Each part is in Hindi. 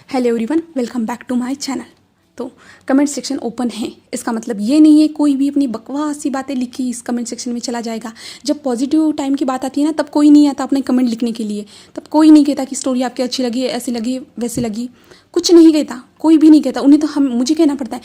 Hello everyone, welcome back to my channel. तो कमेंट सेक्शन ओपन है, इसका मतलब ये नहीं है कोई भी अपनी बकवासी बातें लिखी इस कमेंट सेक्शन में चला जाएगा। जब पॉजिटिव टाइम की बात आती है ना, तब कोई नहीं आता अपने कमेंट लिखने के लिए। तब कोई नहीं कहता कि स्टोरी आपकी अच्छी लगी, ऐसी लगी, वैसी लगी, कुछ नहीं कहता, कोई भी नहीं कहता। उन्हें तो मुझे कहना पड़ता है,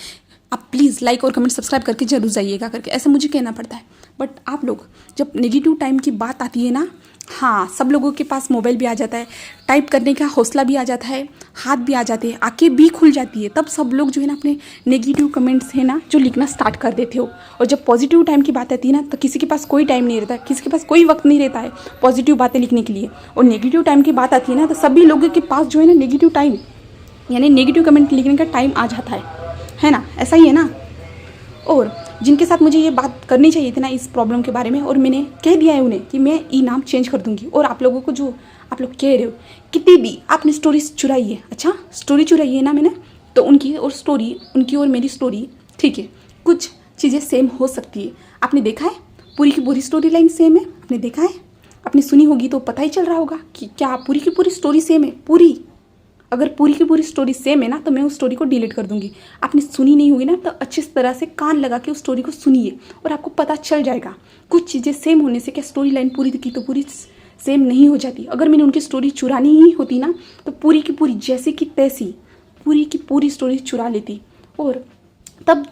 आप प्लीज़ लाइक और कमेंट सब्सक्राइब करके जरूर जाइएगा करके, ऐसा मुझे कहना पड़ता है। बट आप लोग जब नेगेटिव टाइम की बात आती है ना, हाँ, सब लोगों के पास मोबाइल भी आ जाता है, टाइप करने का हौसला भी आ जाता है, हाथ भी आ जाते हैं, आंखें भी खुल जाती है। तब सब लोग जो है ना अपने नेगेटिव कमेंट्स है ना जो लिखना स्टार्ट कर देते हो। और जब पॉजिटिव टाइम की बात आती है ना, तो किसी के पास कोई टाइम नहीं रहता, किसी के पास कोई वक्त नहीं रहता है पॉजिटिव बातें लिखने के लिए। और नेगेटिव टाइम की बात आती है ना, तो सभी लोगों के पास जो है ना नेगेटिव टाइम यानी नेगेटिव कमेंट लिखने का टाइम आ जाता है ना, ऐसा ही है ना। और जिनके साथ मुझे ये बात करनी चाहिए थी ना इस प्रॉब्लम के बारे में, और मैंने कह दिया है उन्हें कि मैं ई नाम चेंज कर दूंगी। और आप लोगों को जो आप लोग कह रहे हो कितनी भी आपने स्टोरी चुराई है, अच्छा स्टोरी चुराई है ना मैंने, तो उनकी और मेरी स्टोरी ठीक है, कुछ चीज़ें सेम हो सकती है। आपने देखा है पूरी की पूरी स्टोरी लाइन सेम है, आपने देखा है, आपने सुनी होगी तो पता ही चल रहा होगा कि क्या पूरी की पूरी स्टोरी सेम है। पूरी अगर पूरी की पूरी स्टोरी सेम है ना, तो मैं उस स्टोरी को डिलीट कर दूंगी। आपने सुनी नहीं होगी ना, तो अच्छी तरह से कान लगा के उस स्टोरी को सुनिए और आपको पता चल जाएगा। कुछ चीज़ें सेम होने से क्या स्टोरी लाइन पूरी की तो पूरी सेम नहीं हो जाती। अगर मैंने उनकी स्टोरी चुरानी ही होती ना, तो पूरी की पूरी जैसी की तैसी पूरी की पूरी स्टोरी चुरा लेती। और तब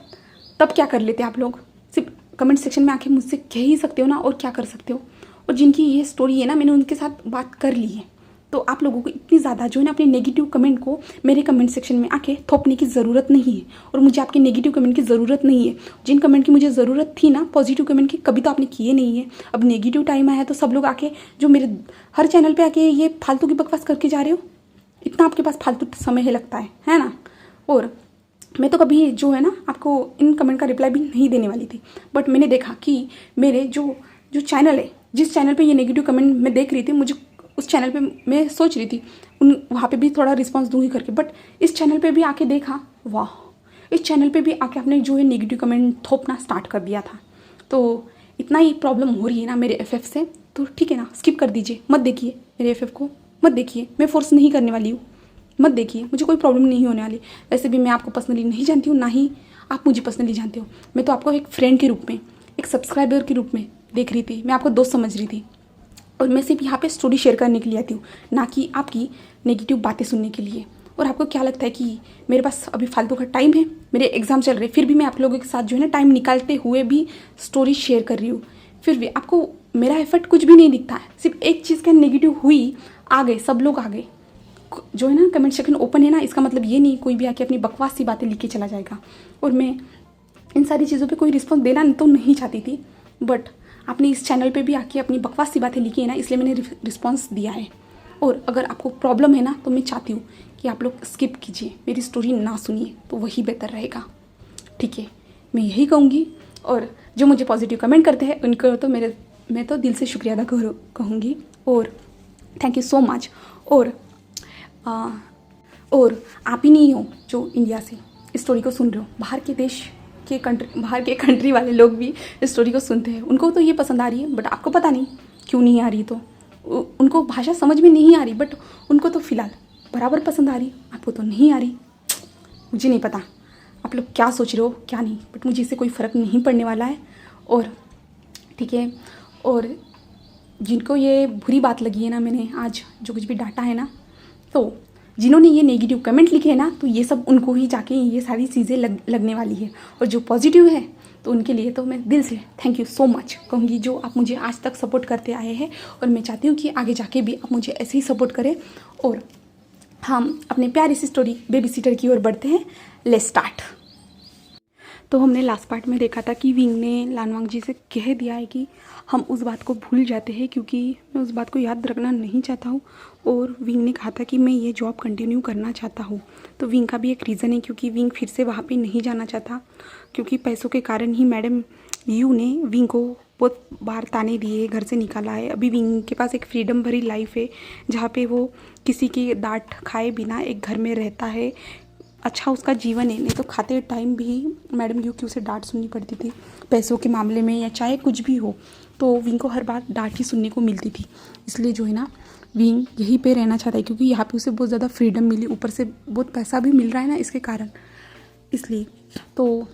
क्या कर लेते आप लोग? सिर्फ कमेंट सेक्शन में आके मुझसे कह ही सकते हो ना, और क्या कर सकते हो। और जिनकी ये स्टोरी है ना, मैंने उनके साथ बात कर ली है, तो आप लोगों को इतनी ज़्यादा जो है ना अपने नेगेटिव कमेंट को मेरे कमेंट सेक्शन में आके थोपने की ज़रूरत नहीं है। और मुझे आपके नेगेटिव कमेंट की ज़रूरत नहीं है। जिन कमेंट की मुझे ज़रूरत थी ना पॉजिटिव कमेंट की, कभी तो आपने किए नहीं है। अब नेगेटिव टाइम आया तो सब लोग आके जो मेरे हर चैनल पर आके ये फालतू की बकवास करके जा रहे हो। इतना आपके पास फालतू समय है लगता है ना। और मैं तो कभी जो है ना आपको इन कमेंट का रिप्लाई भी नहीं देने वाली थी, बट मैंने देखा कि मेरे जो चैनल है, जिस चैनल पे ये नेगेटिव कमेंट मैं देख रही थी, मुझे उस चैनल पे मैं सोच रही थी वहाँ पे भी थोड़ा रिस्पांस दूंगी करके, बट इस चैनल पे भी आके देखा, वाह, इस चैनल पे भी आके आपने जो है नेगेटिव कमेंट थोपना स्टार्ट कर दिया था। तो इतना ही प्रॉब्लम हो रही है ना मेरे एफएफ से, तो ठीक है ना, स्किप कर दीजिए, मत देखिए मेरे एफएफ को, मत देखिए। मैं फोर्स नहीं करने वाली हूँ, मत देखिए, मुझे कोई प्रॉब्लम नहीं होने वाली। वैसे भी मैं आपको पर्सनली नहीं जानती हूँ, ना ही आप मुझे पर्सनली जानते हो। मैं तो आपको एक फ्रेंड के रूप में, एक सब्सक्राइबर के रूप में देख रही थी, मैं आपको दोस्त समझ रही थी। और मैं सिर्फ यहाँ पे स्टोरी शेयर करने के लिए आती हूँ, ना कि आपकी नेगेटिव बातें सुनने के लिए। और आपको क्या लगता है कि मेरे पास अभी फालतू का टाइम है, मेरे एग्जाम चल रहे, फिर भी मैं आप लोगों के साथ जो है ना टाइम निकालते हुए भी स्टोरी शेयर कर रही हूँ, फिर भी आपको मेरा एफर्ट कुछ भी नहीं दिखता है। सिर्फ एक चीज़ का नेगेटिव हुई, आ गए सब लोग, आ गए जो है ना। कमेंट सेक्शन ओपन है ना, इसका मतलब ये नहीं कोई भी आके अपनी बकवास सी बातें लिख के चला जाएगा। और मैं इन सारी चीज़ों पे कोई रिस्पॉन्स देना तो नहीं चाहती थी, बट आपने इस चैनल पे भी आके अपनी बकवास सी बातें लिखी है ना, इसलिए मैंने रिस्पॉन्स दिया है। और अगर आपको प्रॉब्लम है ना, तो मैं चाहती हूँ कि आप लोग स्किप कीजिए, मेरी स्टोरी ना सुनिए, तो वही बेहतर रहेगा, ठीक है, मैं यही कहूँगी। और जो मुझे पॉजिटिव कमेंट करते हैं उनको तो मैं तो दिल से शुक्रिया अदा कहूँगी, और थैंक यू सो मच। और आप ही नहीं हो जो इंडिया से इस स्टोरी को सुन रहे हो, बाहर के कंट्री वाले लोग भी इस स्टोरी को सुनते हैं, उनको तो ये पसंद आ रही है, बट आपको पता नहीं क्यों नहीं आ रही। तो उनको भाषा समझ में नहीं आ रही, बट उनको तो फिलहाल बराबर पसंद आ रही, आपको तो नहीं आ रही। मुझे नहीं पता आप लोग क्या सोच रहे हो क्या नहीं, बट मुझे इससे कोई फ़र्क नहीं पड़ने वाला है। और ठीक है, और जिनको ये बुरी बात लगी है ना, मैंने आज जो कुछ भी डाटा है ना, तो जिन्होंने ये नेगेटिव कमेंट लिखे हैं ना, तो ये सब उनको ही जाके ये सारी चीज़ें लगने वाली है। और जो पॉजिटिव है तो उनके लिए तो मैं दिल से थैंक यू सो मच कहूँगी, जो आप मुझे आज तक सपोर्ट करते आए हैं। और मैं चाहती हूँ कि आगे जाके भी आप मुझे ऐसे ही सपोर्ट करें। और हम अपने प्यारी सी स्टोरी बेबी सीटर की ओर बढ़ते हैं। Let's start. तो हमने लास्ट पार्ट में देखा था कि विंग ने लानवांग जी से कह दिया है कि हम उस बात को भूल जाते हैं, क्योंकि मैं उस बात को याद रखना नहीं चाहता हूँ। और विंग ने कहा था कि मैं ये जॉब कंटिन्यू करना चाहता हूँ। तो विंग का भी एक रीज़न है, क्योंकि विंग फिर से वहाँ पे नहीं जाना चाहता, क्योंकि पैसों के कारण ही मैडम यू ने विंग को बहुत बार ताने दिए, घर से निकाला है। अभी विंग के पास एक फ्रीडम भरी लाइफ है, जहाँ पे वो किसी की डांट खाए बिना एक घर में रहता है। अच्छा उसका जीवन है, नहीं तो खाते टाइम भी मैडम यू की उसे डांट सुननी पड़ती थी, पैसों के मामले में या चाहे कुछ भी हो, तो विंग को हर बार डांट ही सुनने को मिलती थी। इसलिए जो है ना विंग यहीं पे रहना चाहता है क्योंकि यहाँ पे उसे बहुत ज़्यादा फ्रीडम मिली, ऊपर से बहुत पैसा भी मिल रहा है ना इसके कारण, इसलिए। तो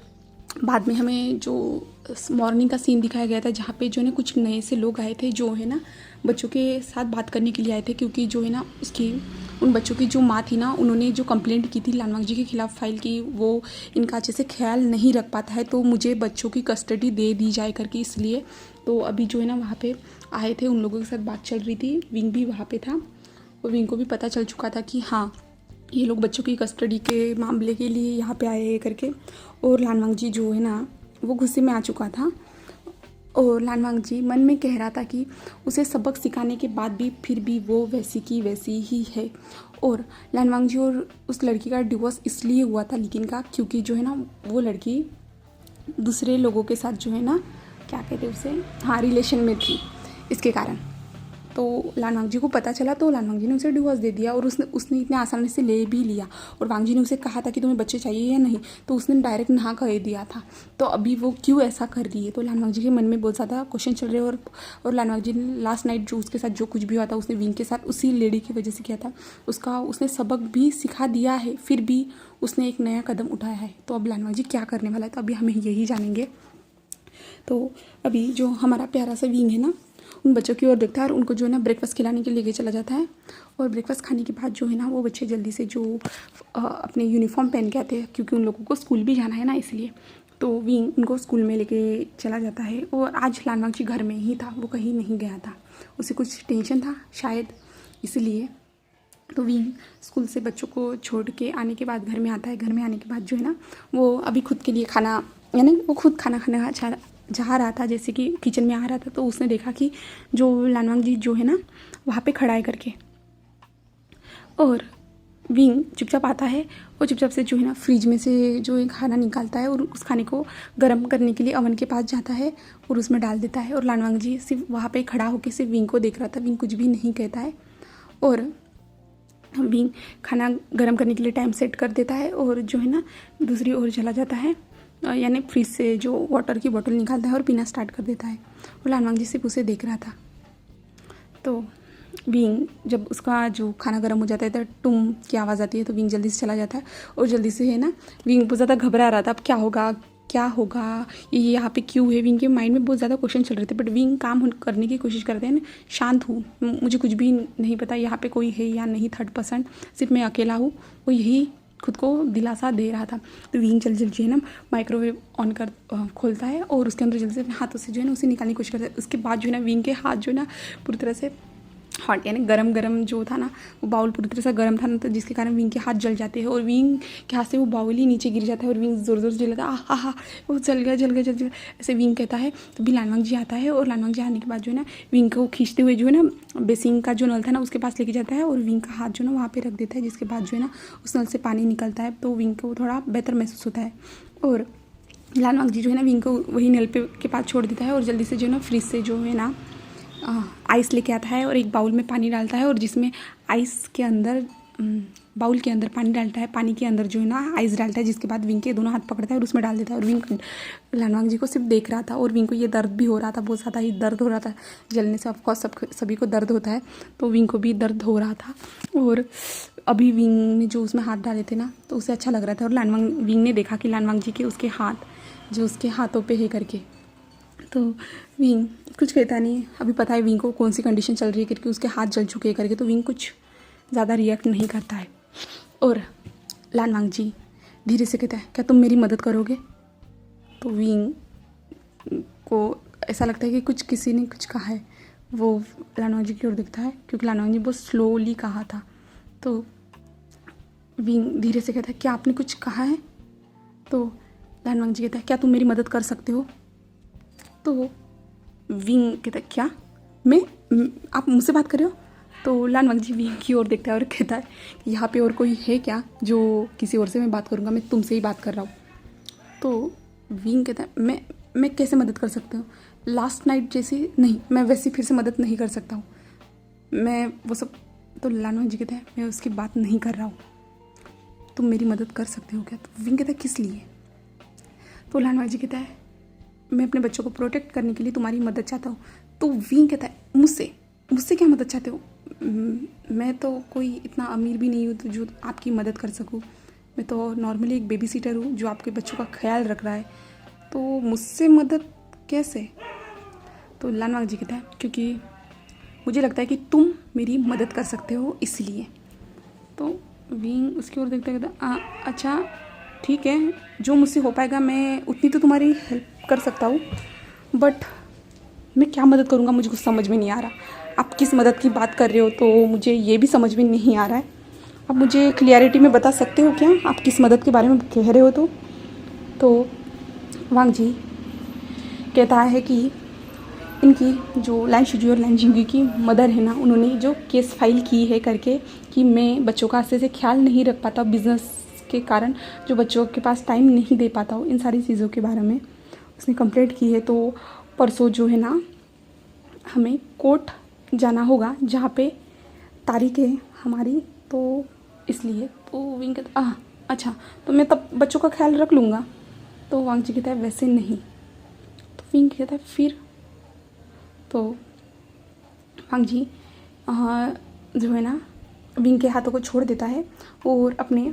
बाद में हमें जो मॉर्निंग का सीन दिखाया गया था जहाँ पे जो है ना कुछ नए से लोग आए थे जो है ना बच्चों के साथ बात करने के लिए आए थे, क्योंकि जो है ना उसकी उन बच्चों की जो माँ थी ना, उन्होंने जो कंप्लेंट की थी लानवांग जी के खिलाफ़ फाइल की, वो इनका अच्छे से ख्याल नहीं रख पाता है, तो मुझे बच्चों की कस्टडी दे दी जाए करके, इसलिए। तो अभी जो है ना वहाँ पे आए थे, उन लोगों के साथ बात चल रही थी, विंग भी वहाँ पे था और विंग को भी पता चल चुका था कि हाँ ये लोग बच्चों की कस्टडी के मामले के लिए यहाँ पे आए हैं करके। और लानवांग जी जो है ना वो गुस्से में आ चुका था और लानवांग जी मन में कह रहा था कि उसे सबक सिखाने के बाद भी फिर भी वो वैसी की वैसी ही है। और लानवांग जी और उस लड़की का डिवोर्स इसलिए हुआ था लेकिन का, क्योंकि जो है ना वो लड़की दूसरे लोगों के साथ जो है ना क्या कहते हैं उसे, हाँ रिलेशन में थी, इसके कारण। तो लानवांग जी को पता चला तो लानवांग जी ने उसे डिवोर्स दे दिया और उसने इतने आसानी से ले भी लिया। और वांग जी ने उसे कहा था कि तुम्हें बच्चे चाहिए या नहीं, तो उसने डायरेक्ट ना कह दिया था। तो अभी वो क्यों ऐसा कर रही है, तो लानवांग जी के मन में बहुत ज़्यादा क्वेश्चन चल रहे हैं। और लानवांग जी ने लास्ट नाइट जो उसके साथ जो कुछ भी हुआ था उसने विंग के साथ उसी लेडी की वजह से किया था, उसका उसने सबक भी सिखा दिया है, फिर भी उसने एक नया कदम उठाया है। तो अब लानवांग जी क्या करने वाला है, तो अभी हमें यही जानेंगे। तो अभी जो हमारा प्यारा सा विंग है ना उन बच्चों की ओर देखता है और उनको जो है ना ब्रेकफास्ट खिलाने के लिए लेके चला जाता है। और ब्रेकफास्ट खाने के बाद जो है ना वो बच्चे जल्दी से जो अपने यूनिफॉर्म पहन के आते हैं, क्योंकि उन लोगों को स्कूल भी जाना है ना, इसलिए। तो विंग उनको स्कूल में लेके चला जाता है। और आज लानवांग जी घर में ही था, वो कहीं नहीं गया था, उसे कुछ टेंशन था शायद, इसलिए। तो विंग स्कूल से बच्चों को छोड़ के आने के बाद घर में आता है। घर में आने के बाद जो है ना वो अभी खुद के लिए खाना, यानी वो खुद खाना खाने जा रहा था, जैसे कि किचन में आ रहा था, तो उसने देखा कि जो लानवांग जी जो है ना वहाँ पे खड़ा है करके। और विंग चुपचाप आता है और चुपचाप से जो है ना फ्रिज में से जो खाना निकालता है और उस खाने को गर्म करने के लिए अवन के पास जाता है और उसमें डाल देता है। और लानवांग जी सिर्फ वहाँ पे खड़ा होकर सिर्फ विंग को देख रहा था, विंग कुछ भी नहीं कहता है। और विंग खाना गर्म करने के लिए टाइम सेट कर देता है और जो है ना दूसरी ओर चला जाता है, यानी फ्रिज से जो वाटर की बोतल निकालता है और पीना स्टार्ट कर देता है। और लानवांग जी सिर्फ उसे देख रहा था। तो विंग जब उसका जो खाना गर्म हो जाता है तो टुम की आवाज़ आती है, तो विंग जल्दी से चला जाता है और जल्दी से है ना विंग बहुत ज़्यादा घबरा रहा था, अब क्या होगा क्या होगा, ये यहाँ पे क्यों है। विंग के माइंड में बहुत ज़्यादा क्वेश्चन चल रहे थे, बट विंग काम करने की कोशिश करते हैं ना, शांत हूँ, मुझे कुछ भी नहीं पता यहाँ पे कोई है या नहीं, 3rd पर्सन सिर्फ मैं अकेला हूँ, वो यही खुद को दिलासा दे रहा था। तो विंग जल्दी जल्दी है ना माइक्रोवेव ऑन कर खोलता है और उसके अंदर जल्दी से अपने हाथों से जो है ना उसे निकालने की कोशिश करता है। उसके बाद जो है ना विंग के हाथ जो है ना पूरी तरह से हॉट, यानी गरम जो था ना वो बाउल पूरी तरह से गर्म था ना, तो जिसके कारण विंग के हाथ जल जाते हैं और विंग के हाथ से वो बाउल ही नीचे गिर जाता है और विंग ज़ोर ज़ोर से जलता है, हा वो जल गया ऐसे विंग कहता है। तो भी लानवांग जी आता है और लानवांग जी आने के बाद जो है ना विंग को खींचते हुए जो है ना बेसिंग का जो नल था ना उसके पास लेके जाता है और विंग का हाथ जो है ना वहाँ पर रख देता है, जिसके बाद जो है ना उस नल से पानी निकलता है, तो विंग को थोड़ा बेहतर महसूस होता है। और लानवांग जी जो है ना विंग को वही नल के पास छोड़ देता है और जल्दी से जो है ना फ्रिज से जो है ना आइस लेके आता है और एक बाउल में पानी डालता है और जिसमें आइस के अंदर बाउल के अंदर पानी डालता है, पानी के अंदर जो है ना आइस डालता है, जिसके बाद विंग के दोनों हाथ पकड़ता है और उसमें डाल देता है। और विंग लानवांग जी को सिर्फ देख रहा था और विंग को ये दर्द भी हो रहा था, बहुत ज़्यादा ही दर्द हो रहा था, जलने से ऑफकोर्स सभी को दर्द होता है, तो विंग को भी दर्द हो रहा था। और अभी विंग ने जो उसमें हाथ डाले थे ना तो उसे अच्छा लग रहा था और विंग ने देखा कि लानवांग जी के उसके हाथ जो उसके हाथों पे है करके, तो विंग कुछ कहता नहीं। अभी पता है विंग को कौन सी कंडीशन चल रही है करके, उसके हाथ जल चुके हैं करके, तो विंग कुछ ज़्यादा रिएक्ट नहीं करता है। और लानवांग जी धीरे से कहता है क्या तुम मेरी मदद करोगे, तो विंग को ऐसा लगता है कि कुछ किसी ने कुछ कहा है, वो लानवांग जी की ओर देखता है क्योंकि लानवांग जी बहुत स्लोली कहा था। तो विंग धीरे से कहता है क्या आपने कुछ कहा है, तो लानवांग जी कहता है क्या तुम मेरी मदद कर सकते हो, तो विंग कहता है क्या आप मुझसे बात कर रहे हो, तो लानवांग जी विंग की ओर देखता है और कहता है कि यहाँ पे और कोई है क्या जो किसी और से मैं बात करूँगा, मैं तुमसे ही बात कर रहा हूँ। तो विंग कहता है मैं कैसे मदद कर सकता हूँ, लास्ट नाइट जैसी नहीं, मैं वैसी फिर से मदद नहीं कर सकता हूँ, मैं वो सब। तो लानवांग जी कहता है मैं उसकी बात नहीं कर रहा हूँ, तुम मेरी मदद कर सकते हो क्या, तो विंग कहता है किस लिए, तो लानवांग जी कहता है मैं अपने बच्चों को प्रोटेक्ट करने के लिए तुम्हारी मदद चाहता हूँ। तो विंग कहता है मुझसे क्या मदद चाहते हो, मैं तो कोई इतना अमीर भी नहीं हूँ तो जो आपकी मदद कर सकूँ। मैं तो नॉर्मली एक बेबी सीटर हूँ जो आपके बच्चों का ख्याल रख रहा है, तो मुझसे मदद कैसे? तो लानवांग जी कहता है क्योंकि मुझे लगता है कि तुम मेरी मदद कर सकते हो इसलिए। तो विंग उसकी ओर देखता कहता अच्छा ठीक है, जो मुझसे हो पाएगा मैं उतनी तो तुम्हारी हेल्प कर सकता हूँ, बट मैं क्या मदद करूँगा मुझे कुछ समझ में नहीं आ रहा। आप किस मदद की बात कर रहे हो तो मुझे ये भी समझ में नहीं आ रहा है। आप मुझे क्लियरिटी में बता सकते हो क्या आप किस मदद के बारे में कह रहे हो? तो वांग जी कहता है कि इनकी जो लाइन शुजी और लाइन जिंगी की मदर है ना, उन्होंने जो केस फाइल की है करके कि मैं बच्चों का अच्छे से ख्याल नहीं रख पाता बिज़नेस के कारण, जो बच्चों के पास टाइम नहीं दे पाता हूँ, इन सारी चीज़ों के बारे में उसने कंप्लेंट की है। तो परसों जो है ना हमें कोर्ट जाना होगा जहाँ पे तारीख है हमारी, तो इसलिए। तो विंग कहता अच्छा तो मैं तब बच्चों का ख्याल रख लूँगा। तो वांग जी कहता है वैसे नहीं। तो विंग कहता है फिर? तो वांग जी जो है ना विंग के हाथों को छोड़ देता है और अपने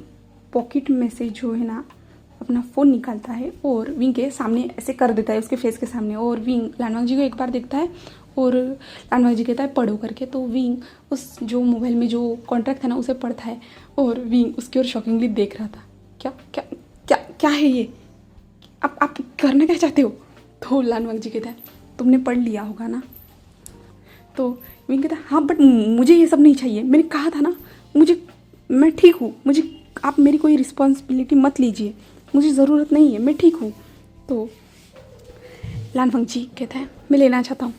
पॉकेट में से जो है ना अपना फ़ोन निकालता है और विंग के सामने ऐसे कर देता है, उसके फेस के सामने। और विंग लानवांग जी को एक बार देखता है और लानवांग जी कहता है पढ़ो करके। तो विंग उस जो मोबाइल में जो कॉन्ट्रैक्ट था ना उसे पढ़ता है और विंग उसकी ओर शॉकिंगली देख रहा था। क्या क्या क्या क्या है ये? आप करना क्या चाहते हो? तो लानवांग जी कहता है तुमने पढ़ लिया होगा ना। तो विंग कहता है हाँ बट मुझे ये सब नहीं चाहिए, मैंने कहा था ना मैं ठीक हूँ, मुझे आप मेरी कोई रिस्पॉन्सिबिलिटी मत लीजिए, मुझे ज़रूरत नहीं है, मैं ठीक हूँ। तो लानवांग जी कहता है मैं लेना चाहता हूँ।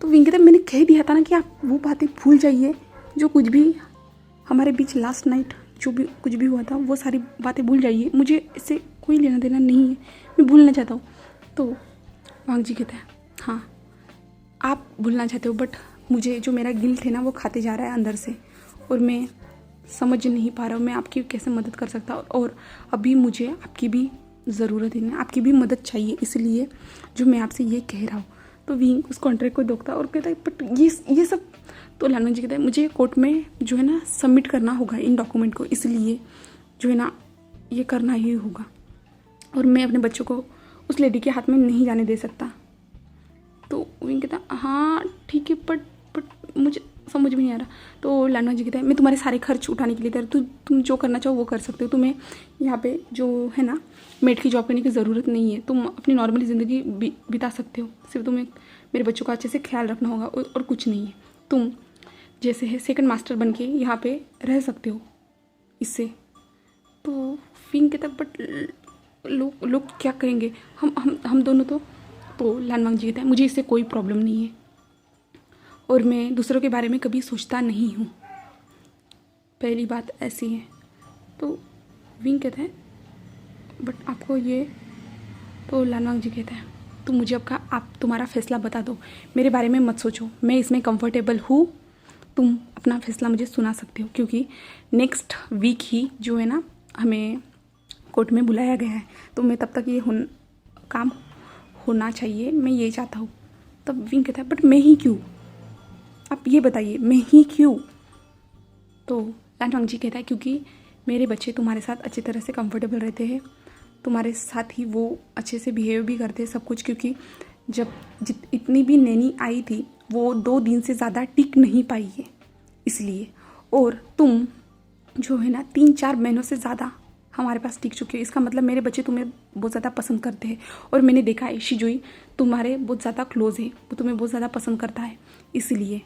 तो विंग कहता है मैंने कह दिया था ना कि आप वो बातें भूल जाइए, जो कुछ भी हमारे बीच लास्ट नाइट जो भी कुछ भी हुआ था वो सारी बातें भूल जाइए, मुझे इससे कोई लेना देना नहीं है, मैं भूलना चाहता हूँ। तो वांग जी कहता है हाँ आप भूलना चाहते हो, बट मुझे जो मेरा गिल्ट है ना वो खाते जा रहा है अंदर से और मैं समझ नहीं पा रहा हूँ मैं आपकी कैसे मदद कर सकता हूँ। और अभी मुझे आपकी भी ज़रूरत है ना, आपकी भी मदद चाहिए, इसलिए जो मैं आपसे ये कह रहा हूँ। तो विंग उस कॉन्ट्रैक्ट को देखता है और कहता है बट ये सब। तो लानवांग जी कहता है मुझे कोर्ट में जो है ना सबमिट करना होगा इन डॉक्यूमेंट को, इसलिए जो है ना ये करना ही होगा और मैं अपने बच्चों को उस लेडी के हाथ में नहीं जाने दे सकता। तो विंग कहता हाँ ठीक है बट मुझे समझ में नहीं आ रहा। तो लानवांग जी कहता है मैं तुम्हारे सारे खर्च उठाने के लिए तैयार, तुम जो करना चाहो वो कर सकते हो, तुम्हें यहाँ पे जो है ना मेड की जॉब करने की ज़रूरत नहीं है, तुम अपनी नॉर्मली ज़िंदगी बिता सकते हो, सिर्फ तुम्हें मेरे बच्चों का अच्छे से ख्याल रखना होगा और कुछ नहीं है, तुम जैसे है सेकंड मास्टर बन के यहाँ पे रह सकते हो इससे। तो विंग कहता बट लोग क्या करेंगे, हम दोनों तो लानवांग जी कहता है मुझे इससे कोई प्रॉब्लम नहीं है और मैं दूसरों के बारे में कभी सोचता नहीं हूँ, पहली बात ऐसी है। तो विंग कहता है बट आपको ये। तो लानवांग जी कहता है तो मुझे आप तुम्हारा फैसला बता दो, मेरे बारे में मत सोचो, मैं इसमें कंफर्टेबल हूँ, तुम अपना फैसला मुझे सुना सकते हो, क्योंकि नेक्स्ट वीक ही जो है ना हमें कोर्ट में बुलाया गया है, तो मैं तब तक ये काम होना चाहिए, मैं ये चाहता हूँ। तब विंग कहता है बट मैं ही क्यों, आप ये बताइए मैं ही क्यों? तो लानवांग जी कहता है क्योंकि मेरे बच्चे तुम्हारे साथ अच्छी तरह से कंफर्टेबल रहते हैं, तुम्हारे साथ ही वो अच्छे से बिहेव भी करते हैं सब कुछ, क्योंकि जब इतनी भी नैनी आई थी वो 2 दिन से ज़्यादा टिक नहीं पाई है इसलिए, और तुम जो है ना 3-4 महीनों से ज़्यादा हमारे पास टिक चुके हो, इसका मतलब मेरे बच्चे तुम्हें बहुत ज़्यादा पसंद करते हैं और मैंने देखा है शिजुई तुम्हारे बहुत ज़्यादा क्लोज है, वो तुम्हें बहुत ज़्यादा पसंद करता है इसलिए।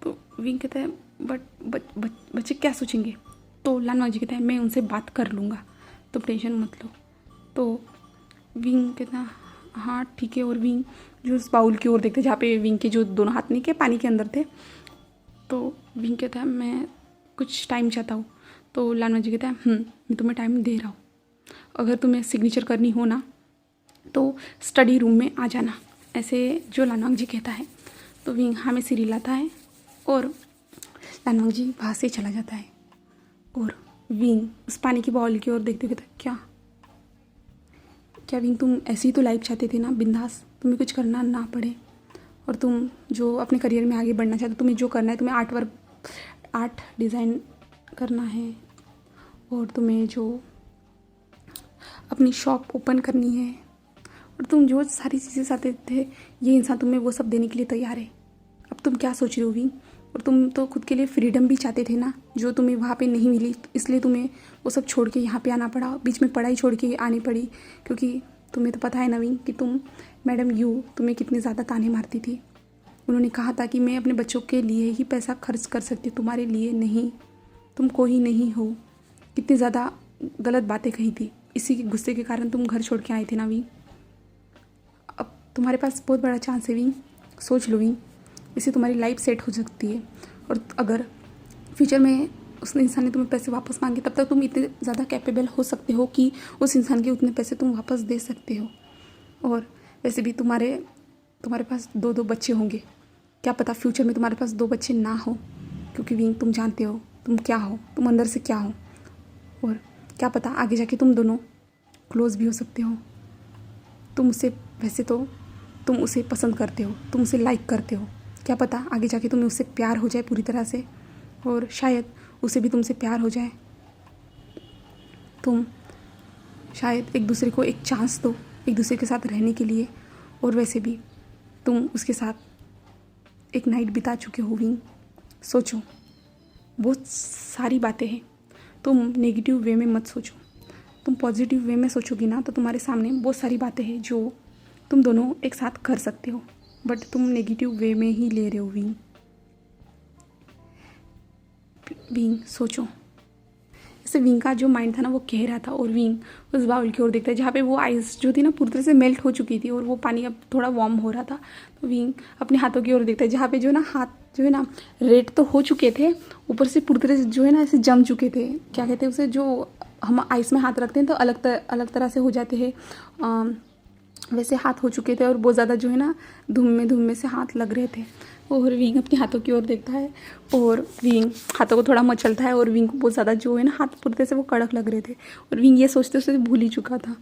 तो विंग कहता है बट बच्चे क्या सोचेंगे? तो लानवांग जी कहता है मैं उनसे बात कर लूँगा, तुम टेंशन मत लो। तो विंग कहता है हाँ ठीक है, और विंग जो उस बाउल की ओर देखते जहाँ पे विंग के जो दोनों हाथ नहीं के पानी के अंदर थे, तो विंग कहता है मैं कुछ टाइम चाहता हूँ। तो लानवांग जी कहता है मैं तुम्हें टाइम दे रहा हूँ, अगर तुम्हें सिग्नेचर करनी हो ना तो स्टडी रूम में आ जाना, ऐसे जो लानवांग जी कहता है। तो विंग हाँ में सिर हिलाता है और लानवांग जी वहाँ से चला जाता है और विंग उस पानी की बॉल की ओर देखते कहता क्या विंग तुम ऐसी ही तो लाइफ चाहते थे ना, बिंदास, तुम्हें कुछ करना ना पड़े और तुम जो अपने करियर में आगे बढ़ना चाहते हो, तुम्हें जो करना है, तुम्हें आर्ट डिज़ाइन करना है, और तुम्हें जो अपनी शॉप ओपन करनी है, और तुम जो सारी चीज़ें चाहते थे, ये इंसान तुम्हें वो सब देने के लिए तैयार है। अब तुम क्या सोच रहे हो विंग? और तुम तो खुद के लिए फ्रीडम भी चाहते थे ना, जो तुम्हें वहाँ पे नहीं मिली, इसलिए तुम्हें वो सब छोड़ के यहाँ पे आना पड़ा, बीच में पढ़ाई छोड़ के आनी पड़ी, क्योंकि तुम्हें तो पता है ना विंग कि तुम मैडम यू तुम्हें कितने ज़्यादा ताने मारती थी। उन्होंने कहा था कि मैं अपने बच्चों के लिए ही पैसा खर्च कर सकती हूँ, तुम्हारे लिए नहीं, तुम कोई नहीं हो। कितनी ज़्यादा गलत बातें कही थी, इसी के गुस्से के कारण तुम घर छोड़ के आए थे ना विंग। अब तुम्हारे पास बहुत बड़ा चांस है विंग, सोच लो विंग, इससे तुम्हारी लाइफ सेट हो सकती है। और अगर फ्यूचर में उस इंसान ने तुम्हें पैसे वापस मांगे, तब तक तुम इतने ज़्यादा कैपेबल हो सकते हो कि उस इंसान के उतने पैसे तुम वापस दे सकते हो। और वैसे भी तुम्हारे पास 2 बच्चे होंगे, क्या पता फ्यूचर में तुम्हारे पास 2 बच्चे ना हो, क्योंकि विंग तुम जानते हो तुम क्या हो, तुम अंदर से क्या हो, और क्या पता आगे जाके तुम दोनों क्लोज भी हो सकते हो। वैसे तो तुम उसे पसंद करते हो, तुम उसे लाइक करते हो, क्या पता आगे जाके तुम्हें उससे प्यार हो जाए पूरी तरह से, और शायद उसे भी तुमसे प्यार हो जाए। तुम शायद एक दूसरे को एक चांस दो, एक दूसरे के साथ रहने के लिए। और वैसे भी तुम उसके साथ एक नाइट बिता चुके हो विंग। सोचो, बहुत सारी बातें हैं, तुम नेगेटिव वे में मत सोचो, तुम पॉजिटिव वे में सोचोगी ना तो तुम्हारे सामने बहुत सारी बातें हैं जो तुम दोनों एक साथ कर सकते हो, बट तुम नेगेटिव वे में ही ले रहे हो विंग। सोचो, जैसे विंग का जो माइंड था ना वो कह रहा था, और विंग उस बाउल की ओर देखता है जहाँ पे वो आइस जो थी ना पूरी तरह से मेल्ट हो चुकी थी, और वो पानी अब थोड़ा वार्म हो रहा था। तो विंग अपने हाथों की ओर देखता है जहाँ पे जो ना हाथ जो है ना रेड तो हो चुके थे, ऊपर से पूरी तरह से जो है ना ऐसे जम चुके थे, क्या कहते हैं उसे, जो हम आइस में हाथ रखते हैं तो अलग तरह से हो जाते हैं, वैसे हाथ हो चुके थे, और बहुत ज़्यादा जो है ना धुम में से हाथ लग रहे थे। और विंग अपने हाथों की ओर देखता है, और विंग हाथों को थोड़ा मचलता है, और विंग को बहुत ज़्यादा जो है ना हाथ पूरी तरह से वो कड़क लग रहे थे, और विंग ये सोचते सोचते भूल ही चुका था।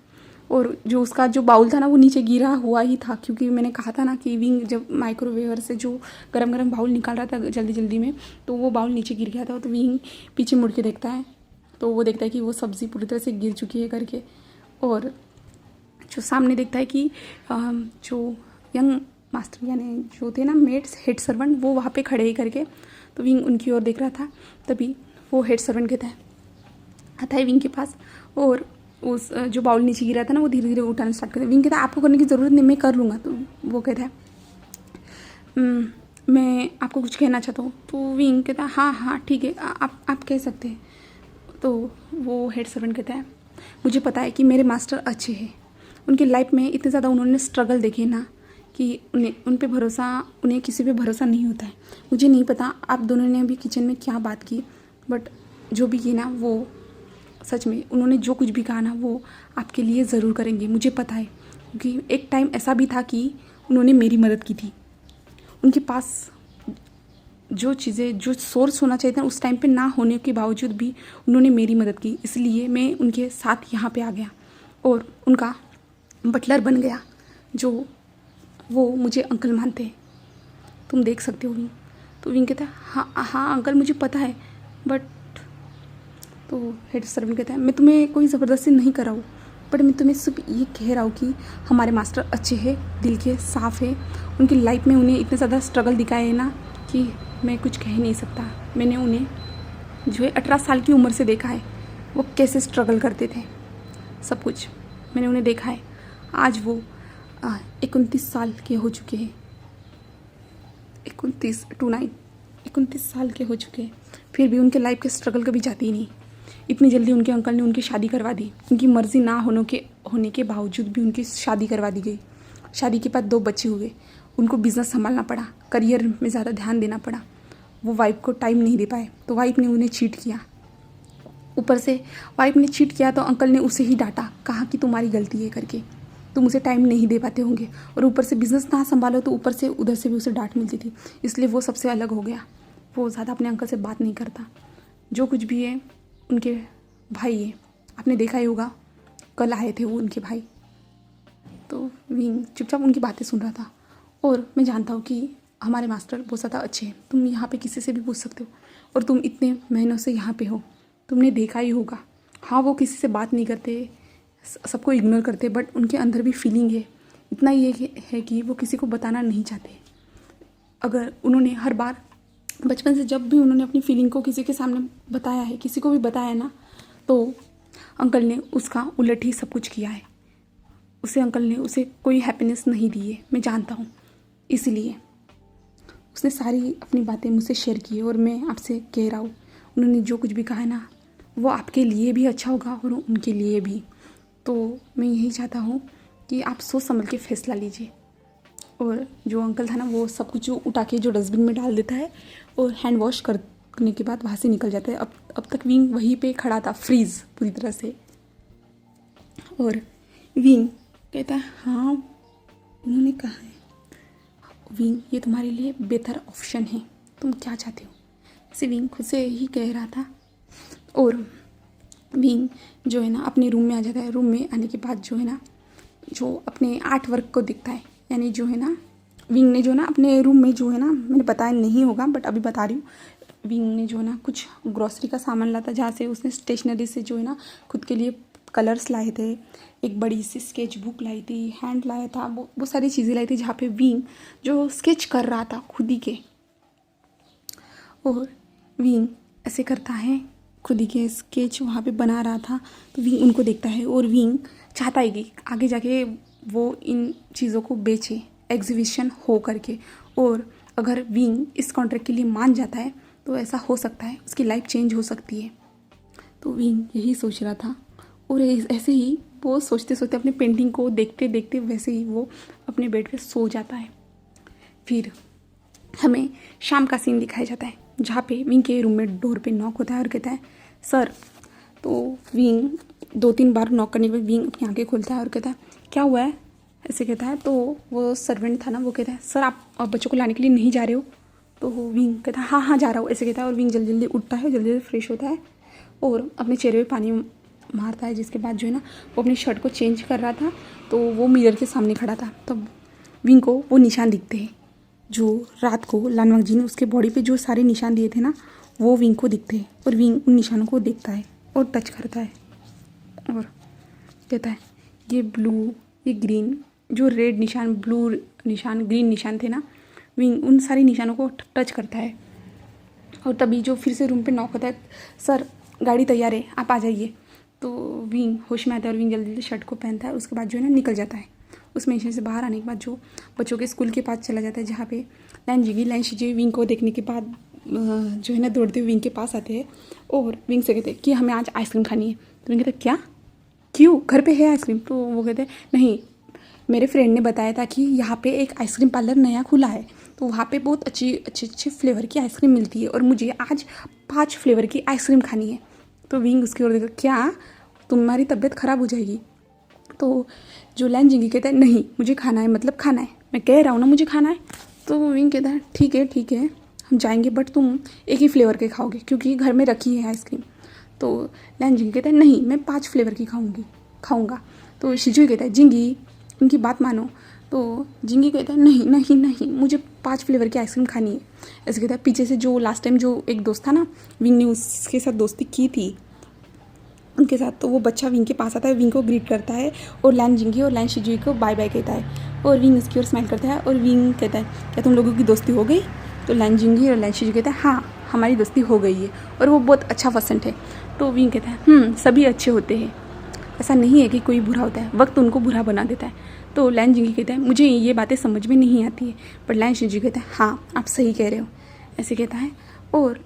और जो उसका जो बाउल था ना वो नीचे गिरा हुआ ही था, क्योंकि मैंने कहा था ना कि विंग जब माइक्रोवेवर से जो गरम बाउल निकाल रहा था जल्दी जल्दी में, तो वो बाउल नीचे गिर गया था। तो विंग पीछे मुड़ के देखता है, तो वो देखता है कि वो सब्ज़ी पूरी तरह से गिर चुकी है करके, और जो सामने देखता है कि जो यंग मास्टर यानी जो थे ना मेड्स हेड सर्वेंट, वो वहाँ पे खड़े ही करके, तो विंग उनकी ओर देख रहा था। तभी वो हेड सर्वेंट कहता है, आता है विंग के पास, और उस जो बाउल नीचे गिरा था ना वो धीरे धीरे उठाना स्टार्ट करता है। विंग कहता है आपको करने की ज़रूरत नहीं, मैं कर लूँगा। तो वो कहता है मैं आपको कुछ कहना चाहता हूँ। तो विंग कहता है हाँ ठीक है, आप कह सकते हैं। तो वो हेड सर्वेंट कहता है मुझे पता है कि मेरे मास्टर अच्छे हैं, उनकी लाइफ में इतने ज़्यादा उन्होंने स्ट्रगल देखे ना कि उन्हें किसी पे भरोसा नहीं होता है। मुझे नहीं पता आप दोनों ने अभी किचन में क्या बात की, बट जो भी की ना वो सच में उन्होंने जो कुछ भी कहा ना वो आपके लिए ज़रूर करेंगे, मुझे पता है। क्योंकि एक टाइम ऐसा भी था कि उन्होंने मेरी मदद की थी, उनके पास जो चीज़ें जो सोर्स होना चाहिए था उस टाइम पे ना होने के बावजूद भी उन्होंने मेरी मदद की, इसलिए मैं उनके साथ यहाँ पे आ गया और उनका बटलर बन गया, जो वो मुझे अंकल मानते हैं। तुम देख सकते हो विंग। तो विंग कहता है हाँ अंकल मुझे पता है, बट तो हेड सर्वेंट कहता है मैं तुम्हें कोई ज़बरदस्ती नहीं कर रहा हूँ, बट मैं तुम्हें सिर्फ ये कह रहा हूँ कि हमारे मास्टर अच्छे हैं, दिल के साफ़ है, उनकी लाइफ में उन्हें इतने ज़्यादा स्ट्रगल दिखाए है ना कि मैं कुछ कह नहीं सकता। मैंने उन्हें जो है 18 साल की उम्र से देखा है, वो कैसे स्ट्रगल करते थे, सब कुछ मैंने उन्हें देखा है। आज वो 29 साल के हो चुके हैं, 29 साल के हो चुके हैं, फिर भी उनके लाइफ के स्ट्रगल कभी जाती ही नहीं। इतनी जल्दी उनके अंकल ने उनकी शादी करवा दी, उनकी मर्ज़ी ना होने के बावजूद भी उनकी शादी करवा दी गई। शादी के बाद 2 बच्चे हुए, उनको बिज़नेस संभालना पड़ा, करियर में ज़्यादा ध्यान देना पड़ा, वो वाइफ को टाइम नहीं दे पाए, तो वाइफ ने उन्हें चीट किया। ऊपर से वाइफ ने चीट किया तो अंकल ने उसे ही डांटा, कहा कि तुम्हारी गलती है करके, तुम उसे टाइम नहीं दे पाते होंगे, और ऊपर से बिज़नेस ना संभालो तो ऊपर से उधर से भी उसे डांट मिलती थी, इसलिए वो सबसे अलग हो गया। वो ज़्यादा अपने अंकल से बात नहीं करता। जो कुछ भी है उनके भाई है, आपने देखा ही होगा, कल आए थे वो उनके भाई। तो विंग चुपचाप उनकी बातें सुन रहा था, और मैं जानता हूँ कि हमारे मास्टर बहुत ज़्यादा अच्छे हैं, तुम यहाँ पे किसी से भी पूछ सकते हो, और तुम इतने महीनों से यहाँ पे हो, तुमने देखा ही होगा। हाँ, वो किसी से बात नहीं करते, सबको इग्नोर करते, बट उनके अंदर भी फीलिंग है। इतना ये है कि वो किसी को बताना नहीं चाहते। अगर उन्होंने हर बार बचपन से जब भी उन्होंने अपनी फीलिंग को किसी के सामने बताया है, किसी को भी बताया ना, तो अंकल ने उसका उलट ही सब कुछ किया है। अंकल ने उसे कोई हैप्पीनेस नहीं दी है, मैं जानता हूँ। इसलिए उसने सारी अपनी बातें मुझसे शेयर की है, और मैं आपसे कह रहा हूँ, उन्होंने जो कुछ भी कहा है ना, वो आपके लिए भी अच्छा होगा और उनके लिए भी। तो मैं यही चाहता हूँ कि आप सोच समझ के फैसला लीजिए। और जो अंकल था ना, वो सब कुछ उठा के जो डस्टबिन में डाल देता है, और हैंड वॉश करने के बाद वहाँ से निकल जाता है। अब तक विंग वहीं पे खड़ा था, फ्रीज पूरी तरह से। और विंग कहता है, हाँ उन्होंने कहा है विंग, ये तुम्हारे लिए बेहतर ऑप्शन है, तुम क्या चाहते हो, ऐसे विंग खुद से ही कह रहा था। और विंग जो है ना अपने रूम में आ जाता है। रूम में आने के बाद जो है ना, जो अपने आर्ट वर्क को दिखता है, यानी जो है ना विंग ने जो ना अपने रूम में जो है ना, मैंने बताया नहीं होगा बट अभी बता रही हूँ, विंग ने जो है ना कुछ ग्रॉसरी का सामान लाता, जहाँ से उसने स्टेशनरी से जो है ना खुद के लिए कलर्स लाए थे, एक बड़ी सी स्केच बुक लाई थी, हैंड लाया था, वो सारी चीज़ें लाई थी, जहाँ पे विंग जो स्केच कर रहा था खुद ही के। और विंग ऐसे करता है, खुद ही के स्केच वहाँ पे बना रहा था, तो विंग उनको देखता है, और विंग चाहता है कि आगे जाके वो इन चीज़ों को बेचे, एग्जीबिशन हो करके। और अगर विंग इस कॉन्ट्रैक्ट के लिए मान जाता है तो ऐसा हो सकता है, उसकी लाइफ चेंज हो सकती है। तो विंग यही सोच रहा था, और ऐसे ही वो सोचते सोचते अपने पेंटिंग को देखते देखते वैसे ही वो अपने बेड पे सो जाता है। फिर हमें शाम का सीन दिखाया जाता है, जहाँ पे विंग के रूम में डोर पे नॉक होता है और कहता है सर। तो विंग 2-3 बार नॉक करने के बाद विंग अपनी आंखें खोलता है और कहता है क्या हुआ है, ऐसे कहता है। तो वो सर्वेंट था ना, वो कहता है सर आप बच्चों को लाने के लिए नहीं जा रहे हो। तो विंग कहता है हाँ जा रहा हूँ, ऐसे कहता है। और विंग जल्दी जल्दी उठता है, जल्दी जल्दी फ्रेश होता है और अपने चेहरे पे पानी मारता है। जिसके बाद जो है ना वो अपनी शर्ट को चेंज कर रहा था, तो वो मिरर के सामने खड़ा था। तब विंग को वो निशान दिखते हैं जो रात को लानवांग जी ने उसके बॉडी पे जो सारे निशान दिए थे ना, वो विंग को दिखते हैं। और विंग उन निशानों को देखता है और टच करता है और कहता है ये ब्लू, ये ग्रीन, जो रेड निशान, ब्लू निशान, ग्रीन निशान थे ना, विंग उन सारे निशानों को टच करता है। और तभी जो फिर से रूम पे नॉक होता है, सर गाड़ी तैयार है आप आ जाइए। तो विंग होश में आता है और विंग जल्दी जल्दी शर्ट को पहनता है। उसके बाद जो है ना निकल जाता है। उस मिशन से बाहर आने के बाद जो बच्चों के स्कूल के पास चला जाता है, जहाँ पे लैन शिजी विंग को देखने के बाद जो है ना दौड़ते हुए विंग के पास आते हैं और विंग से कहते हैं कि हमें आज आइसक्रीम खानी है। तो विंग कहते क्या, क्यों, घर पे है आइसक्रीम? तो वो कहते हैं नहीं, मेरे फ्रेंड ने बताया था कि यहाँ पे एक आइसक्रीम पार्लर नया खुला है, तो वहाँ पे बहुत अच्छी फ्लेवर की आइसक्रीम मिलती है और मुझे आज 5 फ्लेवर की आइसक्रीम खानी है। तो विंग उसकी ओर देखा, क्या तुम्हारी तबीयत ख़राब हो जाएगी? तो जो लैन जिंगी कहता है नहीं मुझे खाना है, मतलब खाना है, मैं कह रहा हूँ ना मुझे खाना है। तो विंग कहता है ठीक है हम जाएंगे, बट तुम एक ही फ्लेवर के खाओगे क्योंकि घर में रखी है आइसक्रीम। तो लैन जिंगी कहता है नहीं मैं 5 फ्लेवर की खाऊंगा। तो शिजुई कहता है जिंगी उनकी बात मानो। तो जिंगी कहता है नहीं मुझे 5 फ्लेवर की आइसक्रीम खानी है। ऐसे कहता है। पीछे से जो लास्ट टाइम जो एक दोस्त था ना, विंग ने उसके साथ दोस्ती की थी उनके साथ, तो वो बच्चा विंग के पास आता है, विंग को ग्रीट करता है और लैन जिंगी और लैन शिजुई को बाय बाय कहता है। और विंग उसकी ओर स्माइल करता है और विंग कहता है क्या तुम लोगों की दोस्ती हो गई? तो लैन जिंगी और लैन शिजुई कहता है हाँ हमारी दोस्ती हो गई है और वो बहुत अच्छा पर्सन है। तो विंग कहता है सभी अच्छे होते हैं, ऐसा नहीं है कि कोई बुरा होता है, वक्त उनको बुरा बना देता है। तो लैन जिंगी कहता है मुझे ये बातें समझ में नहीं आती है, पर लैन शिजुई कहता है हाँ आप सही कह रहे हो, ऐसे कहता है। और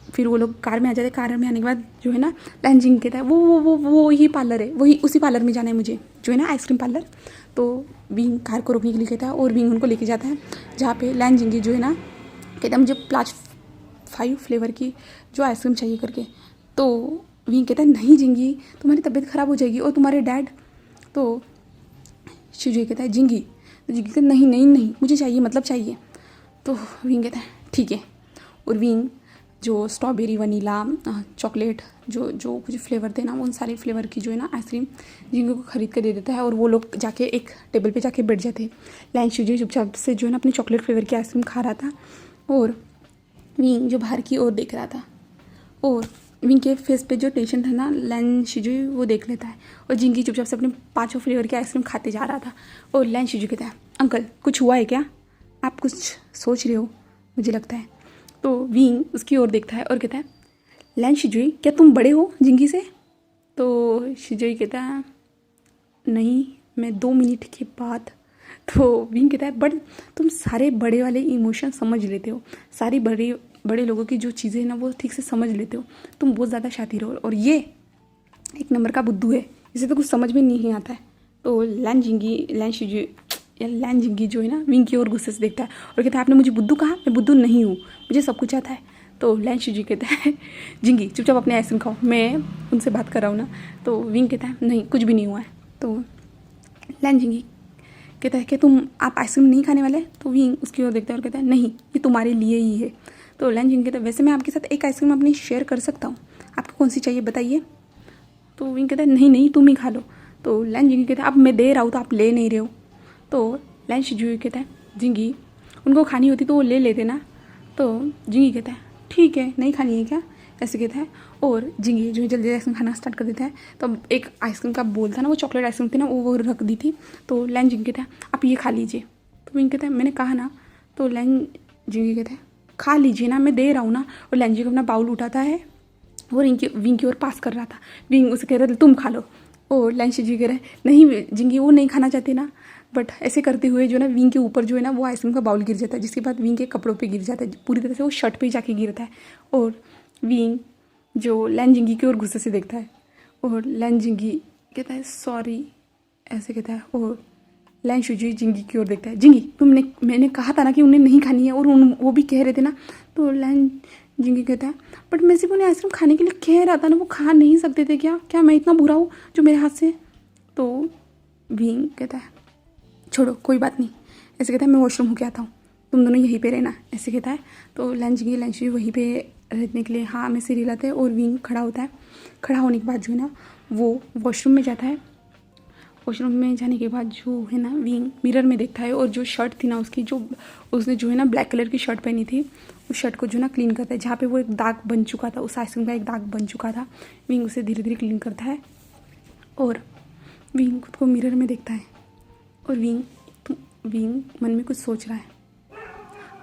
फिर वो लोग कार में आ जाते हैं। कार में आने के बाद जो है ना लैन जिंगी कहता है वो ही पार्लर है, वही उसी पार्लर में जाना है मुझे, जो है ना आइसक्रीम पार्लर। तो विंग कार को रोकने के लिए कहता है और विंग उनको लेके जाता है, जहाँ पे लैन जिंगी जो है ना कहता है मुझे 5 फ्लेवर की जो आइसक्रीम चाहिए करके। तो विंग कहता है नहीं जिंगी तुम्हारी तबीयत ख़राब हो जाएगी और तुम्हारे डैड। तो शिजुई कहता है जिंगी, तो जिंगी कहता है नहीं मुझे चाहिए, मतलब चाहिए। तो विंग कहता है ठीक है। और विंग जो स्ट्रॉबेरी वनीला चॉकलेट जो जो कुछ फ्लेवर थे ना, उन सारे फ्लेवर की जो है ना आइसक्रीम जिंगी को ख़रीद कर दे देता है और वो लोग जाके एक टेबल पे जाके बैठ जाते हैं। लैन शिजू चुपचाप से जो है ना अपनी चॉकलेट फ्लेवर की आइसक्रीम खा रहा था और विंग जो बाहर की ओर देख रहा था और विंग के फेस पे जो टेंशन था ना, लैन शिजू वो देख लेता है और जिंगी चुपचाप से अपने 5 फ्लेवर की आइसक्रीम खाते जा रहा था और लैन शिजू कहता है, अंकल कुछ हुआ है क्या? आप कुछ सोच रहे हो मुझे लगता है। तो विंग उसकी ओर देखता है और कहता है, लैन शिजुई क्या तुम बड़े हो जिंगी से? तो शिजुई कहता है, नहीं मैं 2 मिनट के बाद। तो विंग कहता है, बट तुम सारे बड़े वाले इमोशन समझ लेते हो, सारी बड़े लोगों की जो चीज़ें हैं ना वो ठीक से समझ लेते हो, तुम बहुत ज़्यादा शातिर हो और ये एक नंबर का बुद्धू है, इसे तो कुछ समझ में नहीं आता है। तो लैन जिंगी जो है ना विंग की ओर गुस्से से देखता है और कहता है, आपने मुझे बुद्धू कहा? मैं बुद्धू नहीं हूँ, मुझे सब कुछ आता है। तो लैन शिजी कहता है, जिंगी चुपचाप अपने आइसक्रीम खाओ, मैं उनसे बात कर रहा हूँ ना। तो विंग कहता है, नहीं कुछ भी नहीं हुआ है। तो लैन जिंगी कहता है कि आप आइसक्रीम नहीं खाने वाले? तो विंग उसकी ओर देखता है और कहता है, नहीं ये तुम्हारे लिए ही है। तो लैन जिंगी कहता है, वैसे मैं आपके साथ एक आइसक्रीम अपनी शेयर कर सकता हूँ, आपको कौन सी चाहिए बताइए? तो विंग कहता है, नहीं नहीं तुम ही खा लो। तो लैन जिंगी कहता है, अब मैं दे रहा हूँ तो आप ले नहीं रहे हो। तो लैन शिजू कहता है, जिंगी उनको खानी होती तो वो ले लेते ना। तो जिंगी कहता है, ठीक है नहीं खानी है क्या, ऐसे कहता है। और जिंगी जो है जल्दी आइसक्रीम खाना स्टार्ट कर देता है। तो एक आइसक्रीम का बोल था ना, वो चॉकलेट आइसक्रीम थी ना, वो रख दी थी। तो लैन जिंगी कहता है, आप ये खा लीजिए। तो विंग कहता है, मैंने कहा ना। तो लैन जिंगी कहता है, खा लीजिए ना, मैं दे रहा हूँ ना। और लैन जिंगी अपना बाउल उठाता है वो विंग की ओर पास कर रहा था। विंग उसे कह रहा था, तुम खा लो। और लैन शिजू कह रहे, नहीं जिंगी वो नहीं खाना चाहते ना। बट ऐसे करते हुए जो ना विंग के ऊपर जो है ना वो आइसक्रीम का बाउल गिर जाता है, जिसके बाद विंग के कपड़ों पे गिर जाता है, पूरी तरह से वो शर्ट पे जाके गिरता है। और विंग जो लैन जिंगी की ओर गुस्से से देखता है और लैन जिंगी कहता है, सॉरी ऐसे कहता है। और लैन शिजू जिंगी की ओर देखता है, जिंगी मैंने कहा था ना कि उन्हें नहीं खानी है और वो भी कह रहे थे ना। तो लैन जिंगी कहता है, बट मैं सिर्फ उन्हें आइसक्रीम खाने के लिए कह रहा था ना, वो खा नहीं सकते थे क्या मैं इतना बुरा हूँ जो मेरे हाथ से? तो विंग कहता है, छोड़ो कोई बात नहीं, ऐसे कहता है, मैं वॉशरूम होके आता हूँ, तुम दोनों यहीं पे रहना, ऐसे कहता है। तो लैन शिजू वहीं पे रहने के लिए हाँ में सिर हिलाते हैं और विंग खड़ा होता है। खड़ा होने के बाद जो है ना वो वॉशरूम में जाता है। वॉशरूम में जाने के बाद जो है ना विंग मिरर में देखता है और जो शर्ट थी ना उसकी, जो उसने जो है ना ब्लैक कलर की शर्ट पहनी थी, उस शर्ट को जो ना क्लीन करता है, जहाँ पे वो एक दाग बन चुका था, उस आइसक्रीम का एक दाग बन चुका था। विंग उसे धीरे धीरे क्लीन करता है और विंग खुद को मिरर में देखता है और विंग मन में कुछ सोच रहा है।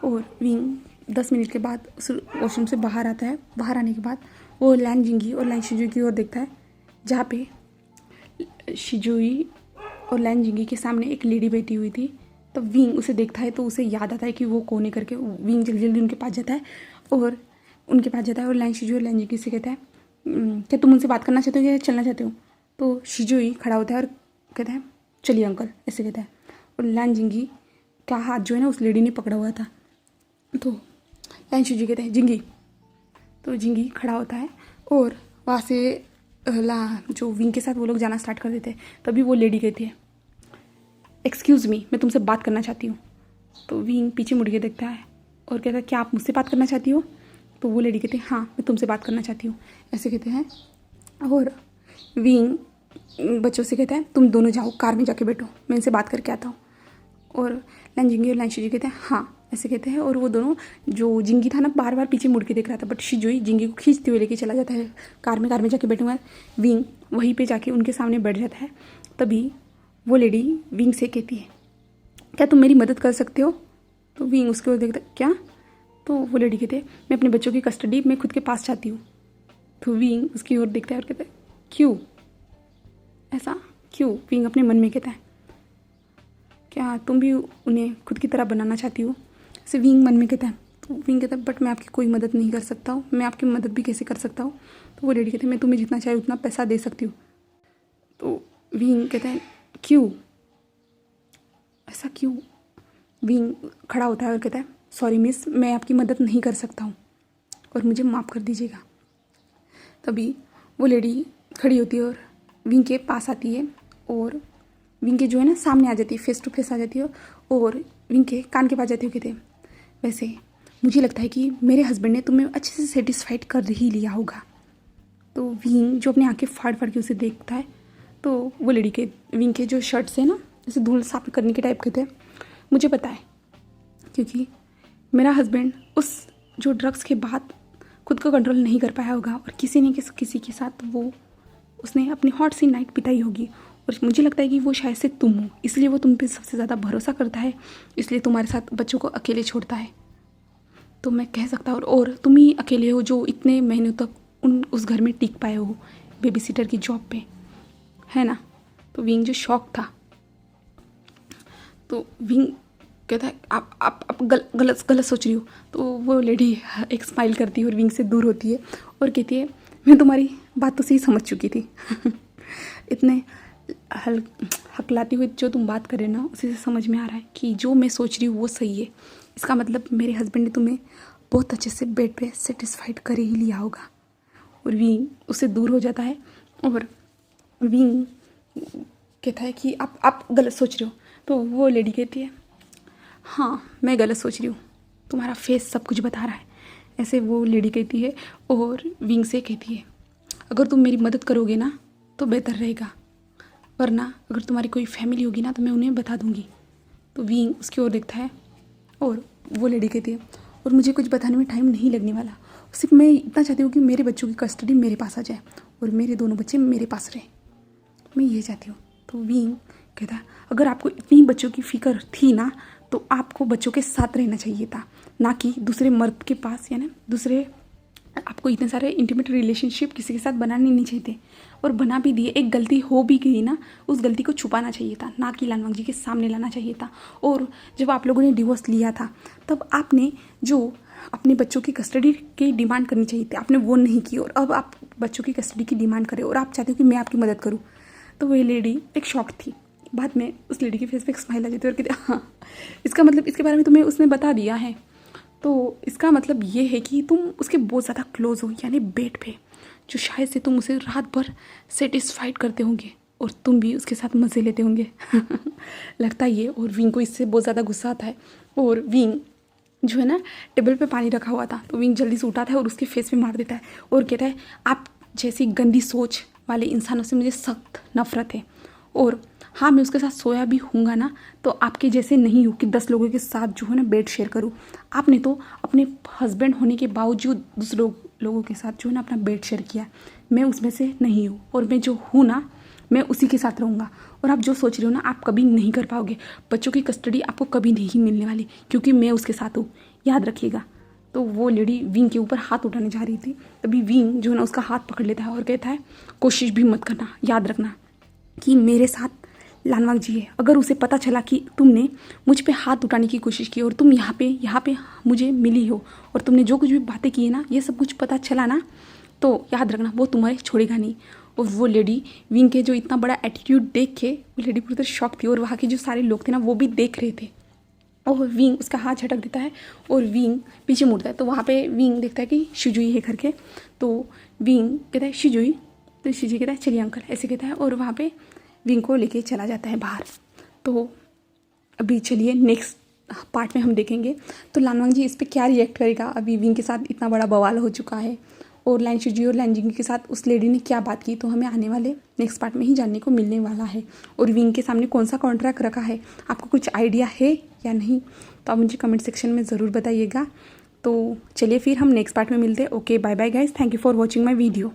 और विंग 10 मिनट के बाद उस वॉशरूम से बाहर आता है। बाहर आने के बाद वो लैन जिंगी और लैन शिजू की ओर देखता है, जहाँ पे शिजुई और लैन जिंगी के सामने एक लेडी बैठी हुई थी। तो विंग उसे देखता है तो उसे याद आता है कि वो कौन है करके। विंग जल्दी जल्दी उनके पास जाता है और लैन शिजू और लैन जिंगी से कहता है, क्या तुम उनसे बात करना चाहते हो या चलना चाहते हो? तो शिजुई खड़ा होता है और कहता है, चलिए अंकल, ऐसे कहता है। और लैन जिंगी का हाथ जो है ना उस लेडी ने पकड़ा हुआ था। तो लैन शिजू कहते हैं, जिंगी। तो जिंगी खड़ा होता है और वहाँ से जो विंग के साथ वो लोग जाना स्टार्ट कर देते हैं। तभी वो लेडी कहती है, एक्सक्यूज़ मी, मैं तुमसे बात करना चाहती हूँ। तो विंग पीछे मुड़ के देखता है और कहता है, क्या आप मुझसे बात करना चाहती हो? तो वो लेडी कहती है, हाँ मैं तुमसे बात करना चाहती हूँ, ऐसे कहते हैं। और विंग बच्चों से कहता है, तुम दोनों जाओ कार में जाके बैठो, मैं इनसे बात करके आता हूँ। और लैन जिंगी और लैन शिजू कहते हैं, हाँ ऐसे कहते हैं। और वो दोनों, जो जिंगी था ना बार बार पीछे मुड़ के देख रहा था, बट शिजुई जिंगी को खींचते हुए लेके चला जाता है कार में जाके बैठूंगा। विंग वहीं पे जाके उनके सामने बैठ जाता है। तभी वो लेडी विंग से कहती है, क्या तुम मेरी मदद कर सकते हो? तो विंग उसके ओर देखता, क्या? तो वो लेडी कहती है, मैं अपने बच्चों की कस्टडी मैं खुद के पास चाहती हूँ। तो विंग उसकी ओर देखता है और कहता है, क्यों ऐसा क्यों? विंग अपने मन में कहता है, क्या तुम भी उन्हें खुद की तरह बनाना चाहती हो? ऐसे विंग मन में कहता है। तो विंग कहता है, बट मैं आपकी कोई मदद नहीं कर सकता हूँ, मैं आपकी मदद भी कैसे कर सकता हूँ? तो वो लेडी कहती है, मैं तुम्हें जितना चाहे उतना पैसा दे सकती हूँ। तो विंग कहता है, क्यों ऐसा क्यों? विंग खड़ा होता है और कहता है, सॉरी मिस, मैं आपकी मदद नहीं कर सकता हूँ और मुझे माफ़ कर दीजिएगा। तभी वो लेडी खड़ी होती है और विंग के पास आती है और विंग के जो है ना सामने आ जाती है, फेस टू फेस आ जाती है और विंग के कान के पास जाती है। कहते हैं, वैसे मुझे लगता है कि मेरे हस्बैंड ने तुम्हें अच्छे से सेटिस्फाइड कर ही लिया होगा। तो विंग जो अपनी आंखें फाड़ फाड़ के उसे देखता है, तो वो लड़ी के विंग के जो शर्ट्स है ना, जैसे धूल साफ करने के टाइप के थे, मुझे पता है, क्योंकि मेरा हस्बैंड उस जो ड्रग्स के बाद खुद को कंट्रोल नहीं कर पाया होगा और किसी ने किसी के साथ वो उसने अपनी हॉट सी नाइट बिताई होगी। और मुझे लगता है कि वो शायद से तुम हो, इसलिए वो तुम पे सबसे ज़्यादा भरोसा करता है, इसलिए तुम्हारे साथ बच्चों को अकेले छोड़ता है। तो मैं कह सकता हूँ, और तुम ही अकेले हो जो इतने महीनों तक उस घर में टिक पाए हो बेबी सीटर की जॉब पे, है ना। तो विंग जो शौक था, तो विंग कहता है आप गलत सोच रही हो। तो वो लेडी एक स्माइल करती है और विंग से दूर होती है और कहती है मैं तुम्हारी बात तो सही समझ चुकी थी। इतने हकलाती हुई जो तुम बात कर रहे हो ना, उसी से समझ में आ रहा है कि जो मैं सोच रही हूँ वो सही है। इसका मतलब मेरे हस्बैंड ने तुम्हें बहुत अच्छे से बेड पे सेटिस्फाइड कर ही लिया होगा। और विंग उससे दूर हो जाता है और विंग कहता है कि आप गलत सोच रहे हो। तो वो लेडी कहती है हाँ मैं गलत सोच रही हूँ, तुम्हारा फेस सब कुछ बता रहा है, ऐसे वो लेडी कहती है। और विंग से कहती है अगर तुम मेरी मदद करोगे ना तो बेहतर रहेगा, वरना अगर तुम्हारी कोई फैमिली होगी ना तो मैं उन्हें बता दूँगी। तो विंग उसकी ओर देखता है और वो लेडी कहती है और मुझे कुछ बताने में टाइम नहीं लगने वाला, सिर्फ मैं इतना चाहती हूँ कि मेरे बच्चों की कस्टडी मेरे पास आ जाए और मेरे दोनों बच्चे मेरे पास रहें, मैं ये चाहती हूँ। तो विंग कहता है अगर आपको इतनी बच्चों की फिक्र थी ना तो आपको बच्चों के साथ रहना चाहिए था, ना कि दूसरे मर्द के पास, या ना दूसरे आपको इतने सारे इंटीमेट रिलेशनशिप किसी के साथ बनाने नहीं चाहिए थे। और बना भी दिए, एक गलती हो भी गई ना, उस गलती को छुपाना चाहिए था, ना कि लानवांग जी के सामने लाना चाहिए था। और जब आप लोगों ने डिवोर्स लिया था तब आपने जो अपने बच्चों की कस्टडी की डिमांड करनी चाहिए थी, आपने वो नहीं की, और अब आप बच्चों की कस्टडी की डिमांड करें और आप चाहते हो कि मैं आपकी मदद करूँ। तो वही लेडी एक शॉक थी। बाद में उस लेडी के फेस पे एक स्माइल आ जाती है और कहती हाँ इसका मतलब इसके बारे में तुम्हें उसने बता दिया है, तो इसका मतलब ये है कि तुम उसके बहुत ज़्यादा क्लोज हो, यानी बेड पे, जो शायद से तुम उसे रात भर सेटिस्फाइड करते होंगे और तुम भी उसके साथ मज़े लेते होंगे। लगता ही है। और विंग को इससे बहुत ज़्यादा गुस्सा आता है और विंग जो है ना टेबल पे पानी रखा हुआ था, तो विंग जल्दी से उठाता है और उसके फेस पे मार देता है और कहता है आप जैसी गंदी सोच वाले इंसानों से मुझे सख्त नफरत है। और हाँ मैं उसके साथ सोया भी हूँगा ना तो आपके जैसे नहीं हूँ कि 10 लोगों के साथ जो है ना बेड शेयर करूँ। आपने तो अपने हस्बैंड होने के बावजूद दूसरे लोगों के साथ जो है ना अपना बेड शेयर किया, मैं उसमें से नहीं हूँ और मैं जो हूँ ना मैं उसी के साथ रहूँगा। और आप जो सोच रहे हो ना आप कभी नहीं कर पाओगे, बच्चों की कस्टडी आपको कभी नहीं मिलने वाली क्योंकि मैं उसके साथ हूँ, याद रखिएगा। तो वो लेडी विंग के ऊपर हाथ उठाने जा रही थी, तभी विंग जो है ना उसका हाथ पकड़ लेता है और कहता है कोशिश भी मत करना, याद रखना कि मेरे साथ लानवांग जी है। अगर उसे पता चला कि तुमने मुझ पे हाथ उठाने की कोशिश की और तुम यहाँ पे मुझे मिली हो और तुमने जो कुछ भी बातें की है ना, ये सब कुछ पता चला ना, तो याद रखना वो तुम्हारे छोड़ेगा नहीं। और वो लेडी विंग के जो इतना बड़ा एटीट्यूड देख के वो लेडी पूरी तरह शॉक थी और वहाँ के जो सारे लोग थे ना वो भी देख रहे थे। और विंग उसका हाथ झटक देता है और विंग पीछे मुड़ता है, तो वहाँ पे विंग देखता है कि शिजुई है करके। तो विंग कहता है शिजुई, तो शिजुई कहता है चलिए अंकल, ऐसे कहता है और वहाँ पे विंग को लेके चला जाता है बाहर। तो अभी चलिए नेक्स्ट पार्ट में हम देखेंगे तो लानवांग जी इस पर क्या रिएक्ट करेगा। अभी विंग के साथ इतना बड़ा बवाल हो चुका है और लाइन शिजुई और लाइन जिंग के साथ उस लेडी ने क्या बात की, तो हमें आने वाले नेक्स्ट पार्ट में ही जानने को मिलने वाला है। और विंग के सामने कौन सा कॉन्ट्रैक्ट रखा है, आपको कुछ आइडिया है या नहीं, तो आप मुझे कमेंट सेक्शन में ज़रूर बताइएगा। तो चलिए फिर हम नेक्स्ट पार्ट में मिलते हैं। Okay bye bye guys, thank you for watching my video.